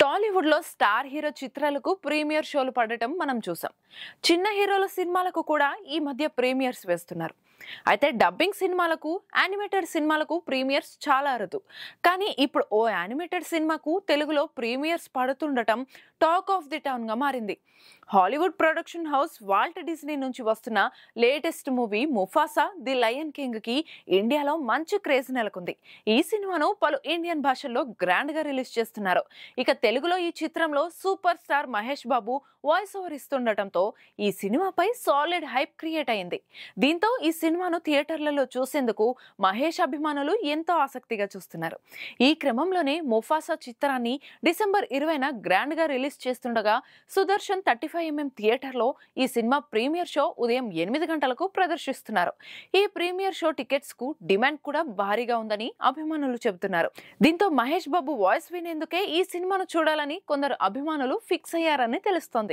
టాలీవుడ్ లో star hero చిత్రాలకు premier షోలు పడటం మనం చూసాం. చిన్న హీరోల సినిమాలకు కూడా ఈ మధ్య ప్రీమియర్స్ వేస్తున్నారు. అయితే డబ్బింగ్ సినిమాలకు, యానిమేటెడ్ సినిమాలకు ప్రీమియర్స్ చాలా అరుదు. కానీ ఇప్పుడు ఓ యానిమేటెడ్ సినిమాకు తెలుగులో ప్రీమియర్స్ పడుతుండటం టాక్ ఆఫ్ ది టౌన్ గా మారింది. Hollywood production house Walt Disney నుంచి వస్తున్న latest movie Mufasa the lion king కి ఇండియాలో మంచి క్రేజ్ నెలకొంది. ఈ సినిమాను పలు ఇండియన్ భాషల్లో గ్రాండ్ గా రిలీజ్ చేస్తున్నారు. ఇక తెలుగులో ఈ చిత్రంలో super star Mahesh Babu voice over ఇస్తుండటంతో ఈ సినిమాపై సాలిడ్ హైప్ క్రియేట్ అయింది. దీంతో ఈ సినిమాను థియేటర్లలో చూసేందుకు మహేష్ అభిమానులు ఎంతో ఆసక్తిగా చూస్తున్నారు. ఈ క్రమంలోనే ముఫాసా చిత్రాన్ని డిసెంబర్ 20న గ్రాండ్ గా రిలీజ్ చేస్తుండగా సుదర్శన్ 35mm థియేటర్లో ఈ సినిమా ప్రీమియర్ షో ఉదయం 8 గంటలకు ప్రదర్శిస్తున్నారు. ఈ ప్రీమియర్ షో టికెట్స్ కు డిమాండ్ కూడా భారీగా ఉందని అభిమానులు చెబుతున్నారు. దీంతో మహేష్ బాబు వాయిస్ వినేందుకే ఈ సినిమాను చూడాలని కొందరు అభిమానులు ఫిక్స్ అయ్యారని తెలుస్తోంది.